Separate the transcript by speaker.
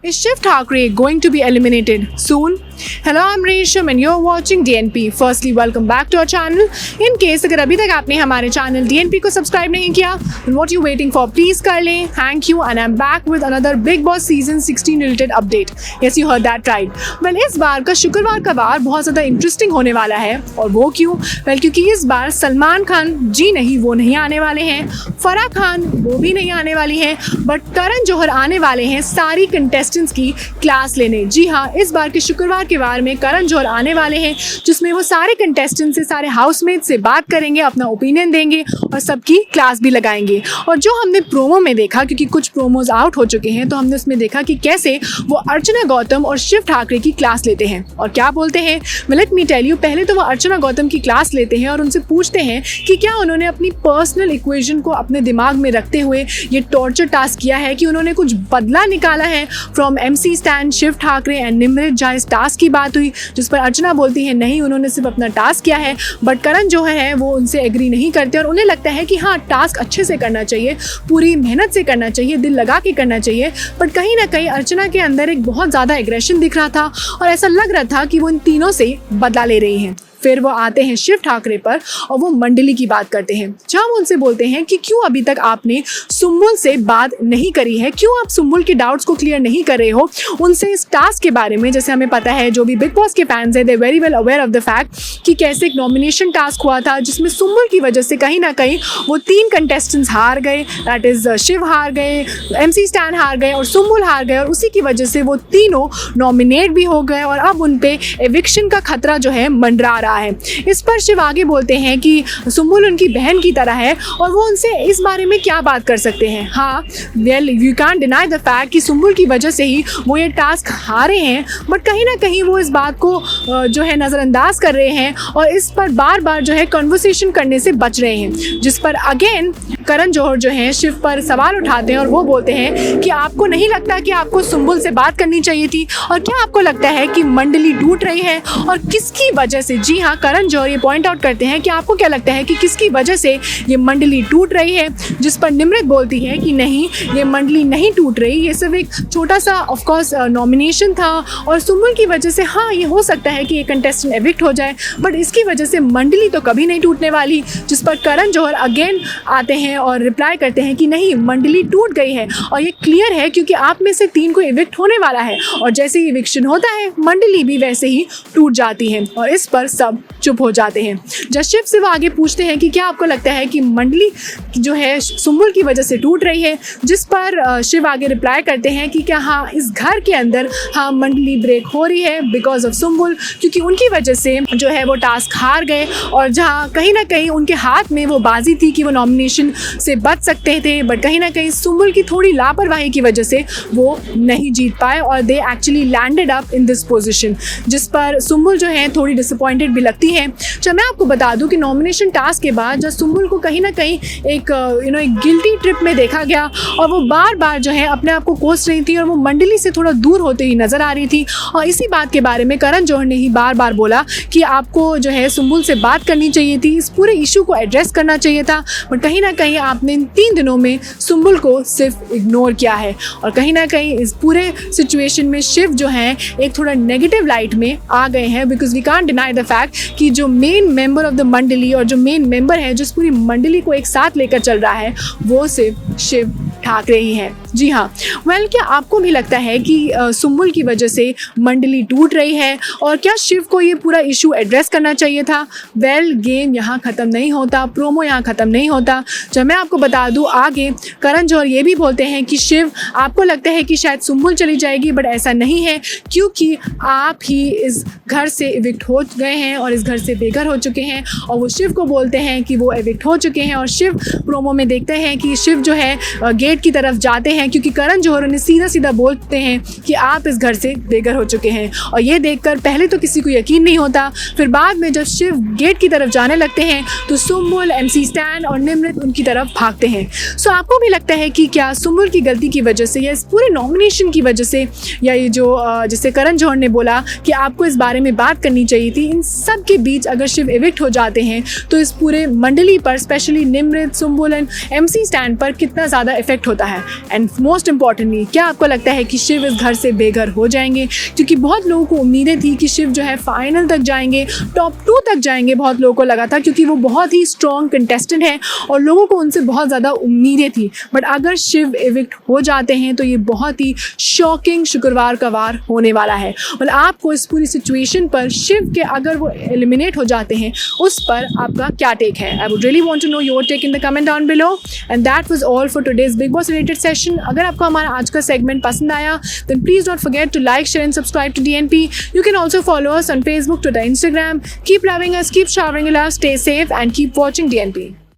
Speaker 1: Is Shiv Thakre going to be eliminated soon? Hello, I'm Resham and you're watching DNP. Firstly, welcome back to our channel. In case अगर अभी तक आपने हमारे channel DNP को subscribe नहीं किया, then what you waiting for? Please कर लें. Thank you and I'm back with another Big Boss Season 16 related update. Yes, you heard that right. Well, इस बार का शुक्रवार का वार बहुत ज़्यादा इंटरेस्टिंग होने वाला है और वो क्यों? Well, क्योंकि इस बार सलमान खान जी नहीं वो नहीं आने वाले हैं, फराह खान वो भी नहीं आने वाली हैं, बट करण जौहर आने वाले हैं सारी कंटेस्टेंट्स की क्लास लेने. जी हाँ, इस बार के शुक्रवार के वार में करण जौहर आने वाले हैं जिसमें वो सारे कंटेस्टेंट से, सारे हाउसमेट से बात करेंगे, अपना ओपिनियन देंगे और सबकी क्लास भी लगाएंगे. और जो हमने प्रोमो में देखा, क्योंकि कुछ प्रोमोज आउट हो चुके हैं, तो हमने उसमें देखा कि कैसे वो अर्चना गौतम और शिव ठाकरे की क्लास लेते हैं और क्या बोलते हैं. लेट मी टेल यू, पहले तो वो अर्चना गौतम की क्लास लेते हैं और उनसे पूछते हैं कि क्या उन्होंने अपनी पर्सनल इक्वेशन को अपने दिमाग में रखते हुए ये टॉर्चर टास्क किया है, कि उन्होंने कुछ बदला निकाला है from MC Stan, Shiv Thakare and Nimrat. जहाँ इस टास्क की बात हुई जिस पर अर्चना बोलती है नहीं, उन्होंने सिर्फ अपना टास्क किया है, बट करण जो है वो उनसे एग्री नहीं करते और उन्हें लगता है कि हाँ, टास्क अच्छे से करना चाहिए, पूरी मेहनत से करना चाहिए, दिल लगा के करना चाहिए. बट कहीं ना कहीं अर्चना के अंदर एक बहुत ज़्यादा एग्रेशन दिख रहा था और ऐसा लग रहा था कि वो इन तीनों से बदला ले रही हैं. फिर वो आते हैं शिव ठाकरे पर और वो मंडली की बात करते हैं, जहाँ वो उनसे बोलते हैं कि क्यों अभी तक आपने सुम्बुल से बात नहीं करी है, क्यों आप सुम्बुल के डाउट्स को क्लियर नहीं कर रहे हो उनसे इस टास्क के बारे में. जैसे हमें पता है, जो भी बिग बॉस के फैंस हैं, they very well aware of the fact कि कैसे एक नॉमिनेशन टास्क हुआ था जिसमें सुम्बुल की वजह से कहीं ना कहीं वो 3 कंटेस्टेंट्स हार गए. दैट इज़ शिव हार गए, MC स्टैन हार गए और सुम्बुल हार गए और उसी की वजह से वो तीनों नॉमिनेट भी हो गए और अब उन पे एविक्शन का खतरा जो है मंडरा रहा है. इस पर शिव आगे बोलते हैं कि सुम्बुल उनकी बहन की तरह है और वो उनसे इस बारे में क्या बात कर सकते हैं. हाँ, well you can deny the fact कि सुम्बुल की वजह से ही वो ये टास्क हारे हैं, बट कहीं ना कहीं वो इस बात को जो है नज़रअंदाज कर रहे हैं और इस पर बार बार जो है कन्वर्सेशन करने से बच रहे हैं. जिस पर अगेन करण जौहर जो है शिव पर सवाल उठाते हैं और वो बोलते हैं कि आपको नहीं लगता कि आपको सुम्बुल से बात करनी चाहिए थी, और क्या आपको लगता है कि मंडली टूट रही है और किसकी वजह से. जी हाँ, करण जौहर ये पॉइंट आउट करते हैं कि आपको क्या लगता है कि किसकी वजह से ये मंडली टूट रही है. जिस पर निम्रत बोलती है कि नहीं, ये मंडली नहीं टूट रही, ये सिर्फ एक छोटा सा ऑफ कोर्स नॉमिनेशन था और सुम्बुल की वजह से हाँ ये हो सकता है कि ये कंटेस्टेंट एविक्ट हो जाए, बट इसकी वजह से मंडली तो कभी नहीं टूटने वाली. जिस पर करण जौहर अगेन आते हैं और रिप्लाई करते हैं कि नहीं, मंडली टूट गई है और ये क्लियर है क्योंकि आप में से 3 को इविक्ट होने वाला है और जैसे ही इविक्शन होता है मंडली भी वैसे ही टूट जाती है. और इस पर सब चुप हो जाते हैं. जब शिव से वो आगे पूछते हैं कि क्या आपको लगता है कि मंडली जो है सुम्बुल की वजह से टूट रही है, जिस पर शिव आगे रिप्लाई करते हैं कि क्या हाँ, इस घर के अंदर हाँ मंडली ब्रेक हो रही है बिकॉज ऑफ सुम्बुल, क्योंकि उनकी वजह से जो है वो टास्क हार गए और जहाँ कहीं ना कहीं उनके हाथ में वो बाजी थी कि वो नॉमिनेशन से बच सकते थे, बट कहीं ना कहीं सुम्बुल की थोड़ी लापरवाही की वजह से वो नहीं जीत पाए और they actually landed up in this position. जिस पर सुम्बुल जो है थोड़ी डिसअपॉइंटेड भी लगती है. चलो मैं आपको बता दूं कि नॉमिनेशन टास्क के बाद जब सुम्बुल को कहीं ना कहीं एक एक गिल्टी ट्रिप में देखा गया और वो बार बार जो है अपने आप को कोस रही थी और वो मंडली से थोड़ा दूर होते ही नजर आ रही थी. और इसी बात के बारे में करण जौहर ने ही बार बार बोला कि आपको जो है सुम्बुल से बात करनी चाहिए थी, इस पूरे इशू को एड्रेस करना चाहिए था, बट कहीं ना कहीं आपने इन 3 दिनों में सुम्बुल को सिर्फ इग्नोर किया है. और कहीं ना कहीं इस पूरे सिचुएशन में शिव जो है एक थोड़ा नेगेटिव लाइट में आ गए हैं, because we can't deny the fact कि जो मेन मेंबर ऑफ द मंडली और जो मेन मेंबर है जो इस पूरी मंडली को एक साथ लेकर चल रहा है वो सिर्फ शिव ठाकरे ही है. जी हाँ, वेल क्या आपको भी लगता है कि सुम्बुल की वजह से मंडली टूट रही है और क्या शिव को ये पूरा इशू एड्रेस करना चाहिए था? वेल गेम यहाँ ख़त्म नहीं होता, प्रोमो यहाँ ख़त्म नहीं होता. जब मैं आपको बता दूँ आगे करण जौहर ये भी बोलते हैं कि शिव आपको लगता है कि शायद सुम्बुल चली जाएगी, बट ऐसा नहीं है क्योंकि आप ही इस घर से इविक्ट हो गए हैं और इस घर से बेघर हो चुके हैं. और वो शिव को बोलते हैं कि वो एविक्ट हो चुके हैं और शिव प्रोमो में देखते हैं कि शिव जो है गेट की तरफ जाते हैं क्योंकि करण जौहर उन्हें सीधा सीधा बोलते हैं कि आप इस घर से बेघर हो चुके हैं. और ये देखकर पहले तो किसी को यकीन नहीं होता, फिर बाद में जब शिव गेट की तरफ जाने लगते हैं तो सुम्बुल, MC स्टैन और निम्रत उनकी तरफ भागते हैं. सो आपको भी लगता है कि क्या सुम्बुल की गलती की वजह से या इस पूरे नॉमिनेशन की वजह से या ये जो जैसे करण जौहर ने बोला कि आपको इस बारे में बात करनी चाहिए थी, इन सब के बीच अगर शिव इविक्ट हो जाते हैं तो इस पूरे मंडली पर specially Nimrat, Sumbul and MC stand पर कितना ज़्यादा इफेक्ट होता है? And health. मोस्ट इंपॉर्टेंटली, क्या आपको लगता है कि शिव इस घर से बेघर हो जाएंगे? क्योंकि बहुत लोगों को उम्मीदें थी कि शिव जो है फाइनल तक जाएंगे, टॉप 2 तक जाएंगे, बहुत लोगों को लगा था, क्योंकि वो बहुत ही स्ट्रॉन्ग कंटेस्टेंट हैं और लोगों को उनसे बहुत ज़्यादा उम्मीदें थी। बट अगर शिव इविक्ट हो जाते हैं तो ये बहुत ही शॉकिंग शुक्रवार का वार होने वाला है। और आपको इस पूरी सिचुएशन पर, शिव के अगर वो एलिमिनेट हो जाते हैं, उस पर आपका क्या टेक है? I would really want to know your take in the comment down below. And that was all for today's big boss related session. अगर आपको हमारा आज का सेगमेंट पसंद आया, then please don't forget to like, share and subscribe to DNP. You can also follow us on Facebook, Twitter, Instagram. Keep loving us, keep showering us, stay safe and keep watching DNP.